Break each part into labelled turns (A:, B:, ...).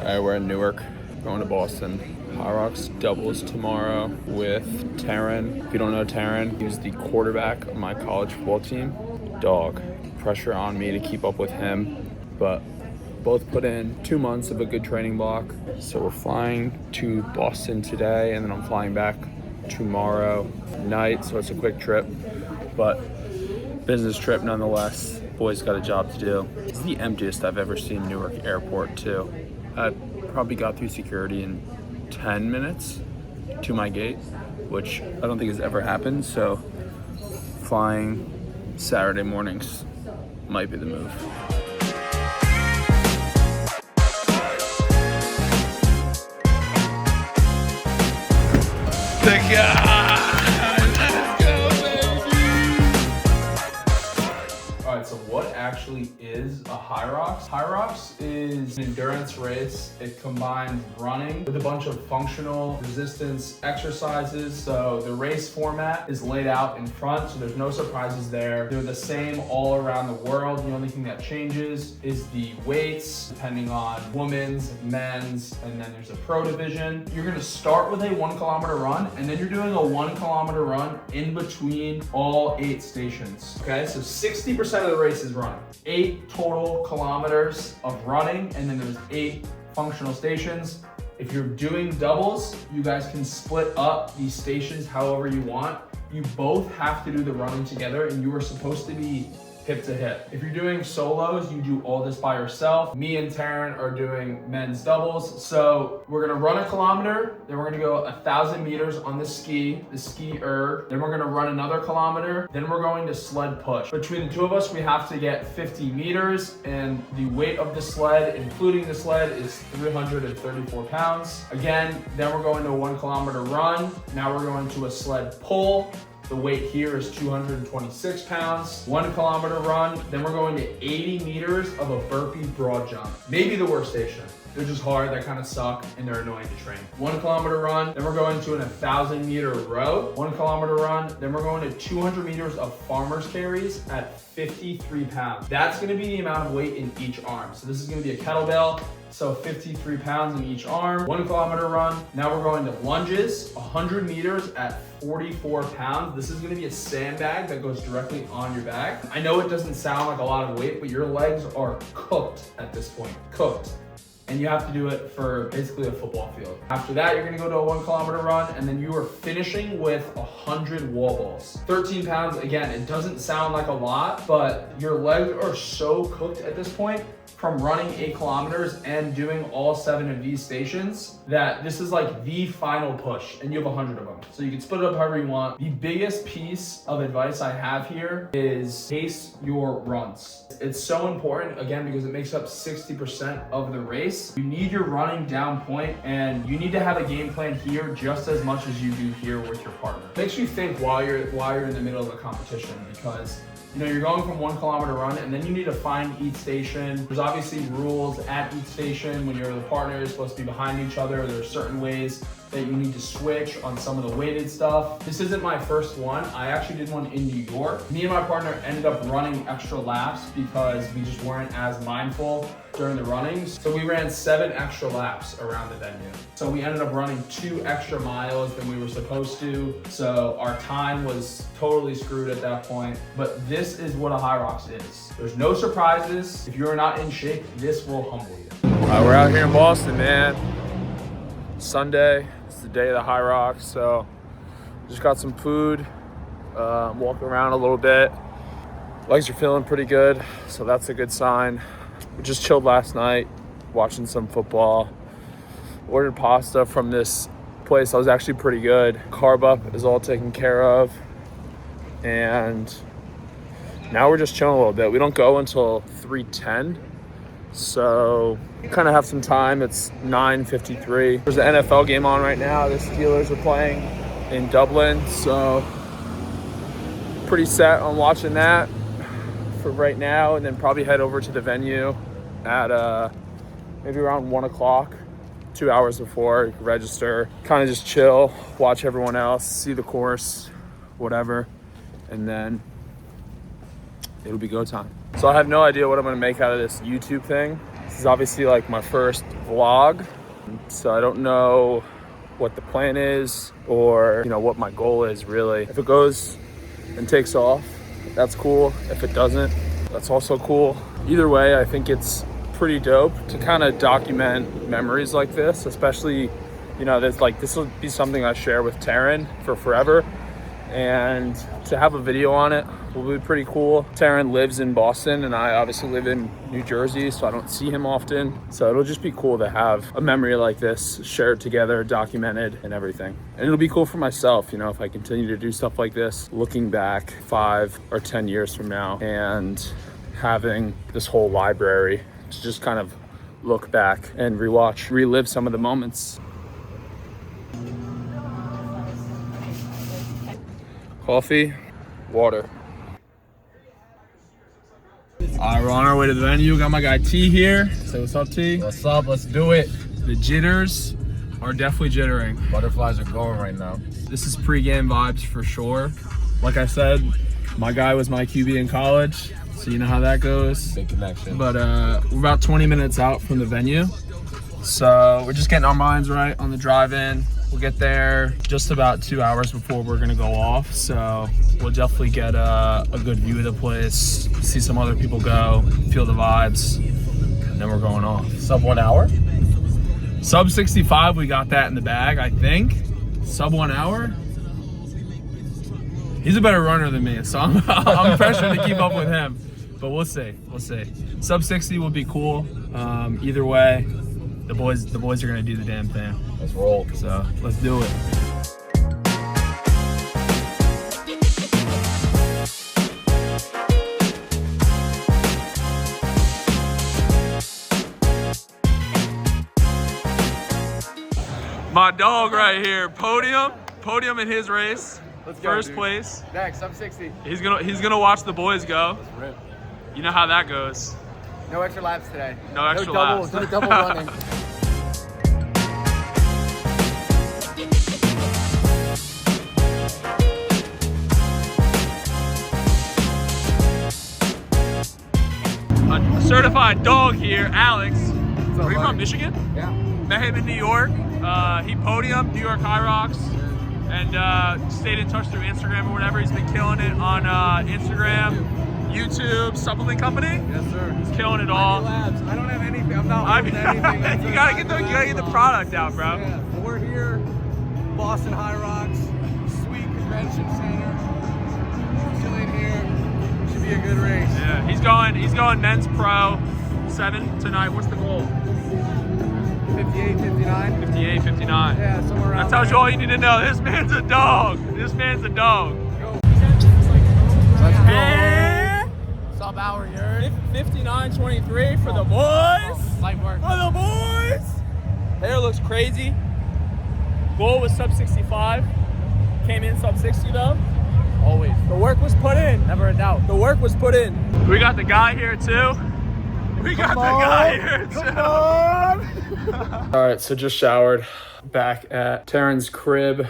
A: Alright, we're in Newark, going to Boston. Hyrox doubles tomorrow with Taryn. If you don't know Taryn, he was the quarterback of my college football team. Dog. Pressure on me to keep up with him, but both put in 2 months of a good training block. So we're flying to Boston today, and then I'm flying back tomorrow night, so it's a quick trip, but business trip nonetheless. Boys got a job to do. It's the emptiest I've ever seen Newark Airport too. I probably got through security in 10 minutes to my gate, which I don't think has ever happened, so flying Saturday mornings might be the move. Thank you. So what actually is a Hyrox? Hyrox is an endurance race. It combines running with a bunch of functional resistance exercises. So the race format is laid out in front, so there's no surprises there. They're the same all around the world. The only thing that changes is the weights, depending on women's, men's, and then there's a pro division. You're gonna start with a 1 kilometer run, and then you're doing a 1 kilometer run in between all 8 stations. Okay, so 60% of the race is running. 8 total kilometers of running, and then there's 8 functional stations. If you're doing doubles, you guys can split up these stations however you want. You both have to do the running together, and you are supposed to be hip to hip. If you're doing solos, you do all this by yourself. Me and Taryn are doing men's doubles. So we're gonna run a kilometer, then we're gonna go 1,000 meters on the ski-erg. Then we're gonna run another kilometer. Then we're going to sled push. Between the two of us, we have to get 50 meters, and the weight of the sled, including the sled, is 334 pounds. Again, then we're going to a 1 kilometer run. Now we're going to a sled pull. The weight here is 226 pounds. 1 kilometer run, then we're going to 80 meters of a burpee broad jump. Maybe the worst station. They're just hard, they kind of suck, and they're annoying to train. 1 kilometer run, then we're going to an 1,000 meter row. 1 kilometer run, then we're going to 200 meters of farmer's carries at 53 pounds. That's gonna be the amount of weight in each arm. So this is gonna be a kettlebell, so 53 pounds in each arm. 1 kilometer run, now we're going to lunges, 100 meters at 44 pounds. This is gonna be a sandbag that goes directly on your back. I know it doesn't sound like a lot of weight, but your legs are cooked at this point, cooked. And you have to do it for basically a football field. After that, you're gonna go to a 1 kilometer run, and then you are finishing with 100 wall balls. 13 pounds, again, it doesn't sound like a lot, but your legs are so cooked at this point from running 8 kilometers and doing all 7 of these stations that this is like the final push, and you have 100 of them. So you can split it up however you want. The biggest piece of advice I have here is pace your runs. It's so important, again, because it makes up 60% of the race. You need your running down point, and you need to have a game plan here just as much as you do here with your partner. It makes you think while you're in the middle of a competition, because you know, you're going from 1 kilometer run, and then you need to find each station. There's obviously rules at each station. When you're the partner, you're supposed to be behind each other. There's certain ways that you need to switch on some of the weighted stuff. This isn't my first one. I actually did one in New York. Me and my partner ended up running extra laps because we just weren't as mindful during the runnings. So we ran 7 extra laps around the venue. So we ended up running 2 extra miles than we were supposed to. So our time was totally screwed at that point. But this is what a Hyrox is. There's no surprises. If you're not in shape, this will humble you. All right, we're out here in Boston, man. Sunday, it's the day of the Hyrox, so just got some food, walking around a little bit. Legs are feeling pretty good, so that's a good sign. We just chilled last night, watching some football. Ordered pasta from this place that was actually pretty good. Carb up is all taken care of, and now we're just chilling a little bit. We don't go until 3:10. So kind of have some time. It's 9:53. There's an NFL game on right now. The Steelers are playing in Dublin, so pretty set on watching that for right now, and then probably head over to the venue at maybe around 1 o'clock, 2 hours before. You can register, kind of just chill, watch everyone else, see the course, whatever, and then it'll be go time. So I have no idea what I'm gonna make out of this YouTube thing. This is obviously like my first vlog, so I don't know what the plan is or, you know, what my goal is really. If it goes and takes off, that's cool. If it doesn't, that's also cool. Either way, I think it's pretty dope to kind of document memories like this, especially, you know, this will be something I share with Taryn for forever, and to have a video on it will be pretty cool. Taryn lives in Boston and I obviously live in New Jersey, so I don't see him often. So it'll just be cool to have a memory like this shared together, documented and everything. And it'll be cool for myself, you know, if I continue to do stuff like this, looking back 5 or 10 years from now and having this whole library to just kind of look back and relive some of the moments. Coffee, water. All right, we're on our way to the venue. Got my guy T here. Say what's up, T.
B: What's up? Let's do it.
A: The jitters are definitely jittering.
B: Butterflies are going right now.
A: This is pre-game vibes for sure. Like I said, my guy was my QB in college, so you know how that goes.
B: Big connection.
A: But we're about 20 minutes out from the venue, so we're just getting our minds right on the drive-in. We'll get there just about 2 hours before we're gonna go off, so we'll definitely get a good view of the place, see some other people go, feel the vibes, and then we're going off.
B: Sub 1 hour?
A: Sub 65, we got that in the bag, I think. Sub 1 hour? He's a better runner than me, so I'm pressured to keep up with him. But we'll see. Sub 60 will be cool. Either way, the boys are gonna do the damn thing.
B: Let's roll.
A: So let's do it. My dog right here, podium in his race.
B: Let's go,
A: First
B: dude.
A: place.
B: Next, sub 60.
A: He's gonna watch the boys go.
B: Let's rip.
A: You know how that goes.
B: No extra laps today.
A: No extra
B: laps. No double running.
A: A certified dog here, Alex.
B: What's up,
A: Are you
B: buddy?
A: from Michigan?
B: Yeah.
A: Met him in New York. He podiumed New York Hyrox and stayed in touch through Instagram or whatever. He's been killing it on Instagram, YouTube, supplement company.
B: Yes, sir.
A: He's killing it all.
B: Labs. I don't have anything. I'm not holding anything.
A: you gotta get the product out, bro.
B: Yeah. Well, we're here, Boston Hyrox, sweet convention center. Chilling here. Should be a good race.
A: Yeah, he's going men's pro 7 tonight. What's the goal?
B: 58, 59.
A: 58, 59.
B: Yeah, somewhere around
A: That tells you
B: there.
A: all you need to know. This man's a dog. This man's a dog.
B: Let's go.
A: And
B: Sub hour, you heard?
A: 59-23 for the boys.
B: Light work.
A: For the boys. Hair looks crazy. Goal was sub 65. Came in sub 60 though.
B: Always.
A: The work was put in.
B: Never a doubt.
A: The work was put in. We got the guy here too. We got the guy here too. All right, so just showered. Back at Taryn's crib.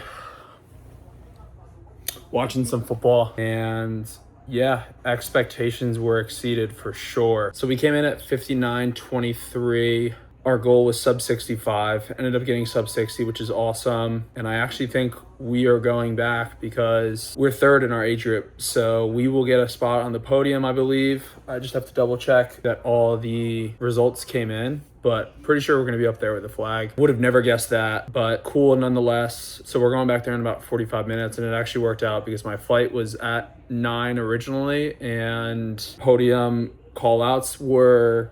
A: Watching some football, and yeah, expectations were exceeded for sure. So we came in at 59-23. Our goal was sub 65, ended up getting sub 60, which is awesome. And I actually think we are going back because we're third in our age group. So we will get a spot on the podium, I believe. I just have to double check that all the results came in, but pretty sure we're gonna be up there with the flag. Would have never guessed that, but cool nonetheless. So we're going back there in about 45 minutes, and it actually worked out because my flight was at 9 originally, and podium call outs are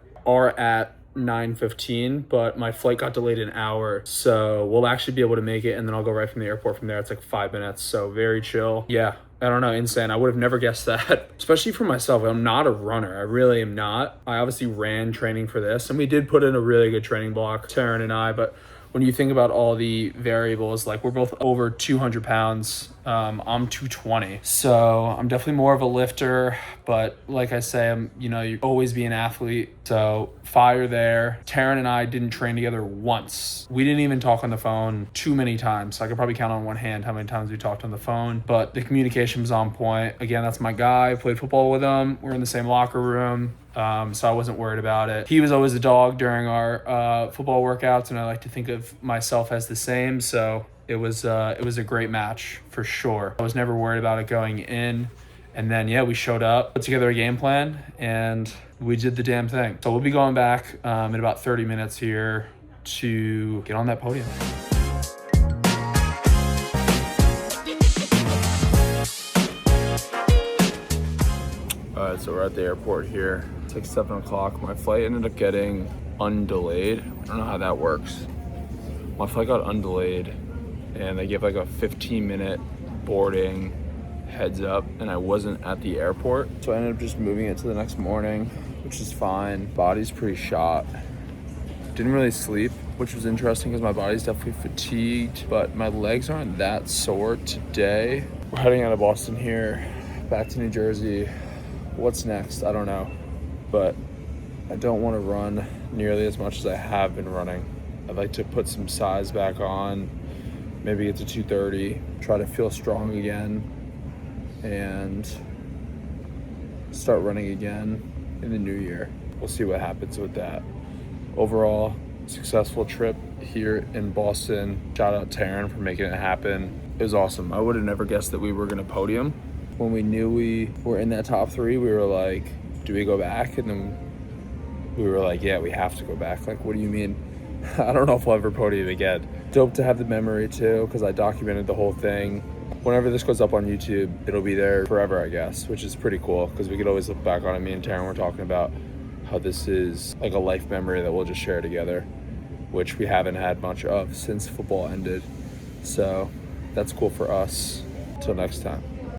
A: at 9:15, but my flight got delayed an hour, so we'll actually be able to make it, and then I'll go right from the airport from there. It's like 5 minutes, so very chill. Yeah, I don't know, insane. I would have never guessed that, especially for myself. I'm not a runner. I really am not. I obviously ran training for this, and we did put in a really good training block, Taryn and I, but when you think about all the variables, like we're both over 200 pounds I'm 220, so I'm definitely more of a lifter, but like I say, you always be an athlete, so fire there. Taryn and I didn't train together once. We didn't even talk on the phone too many times, so I could probably count on one hand how many times we talked on the phone, but the communication was on point. Again, that's my guy. I played football with him. We're in the same locker room, so I wasn't worried about it. He was always the dog during our football workouts, and I like to think of myself as the same, so it was a great match for sure. I was never worried about it going in. And then, yeah, we showed up, put together a game plan, and we did the damn thing. So we'll be going back in about 30 minutes here to get on that podium. All right, so we're at the airport here. It's like 7 o'clock. My flight ended up getting undelayed. I don't know how that works. My flight got undelayed, and they give like a 15-minute boarding heads up, and I wasn't at the airport, so I ended up just moving it to the next morning, which is fine. Body's pretty shot. Didn't really sleep, which was interesting because my body's definitely fatigued, but my legs aren't that sore today. We're heading out of Boston here, back to New Jersey. What's next? I don't know, but I don't want to run nearly as much as I have been running. I'd like to put some size back on, maybe get to 230, try to feel strong again, and start running again in the new year. We'll see what happens with that. Overall, successful trip here in Boston. Shout out Taryn for making it happen. It was awesome. I would have never guessed that we were gonna podium. When we knew we were in that top 3, we were like, do we go back? And then we were like, yeah, we have to go back. Like, what do you mean? I don't know if we'll ever podium again. Dope to have the memory too, because I documented the whole thing. Whenever this goes up on YouTube, it'll be there forever, I guess, which is pretty cool because we could always look back on it. Me and Taryn were talking about how this is like a life memory that we'll just share together, which we haven't had much of since football ended. So that's cool for us. Till next time.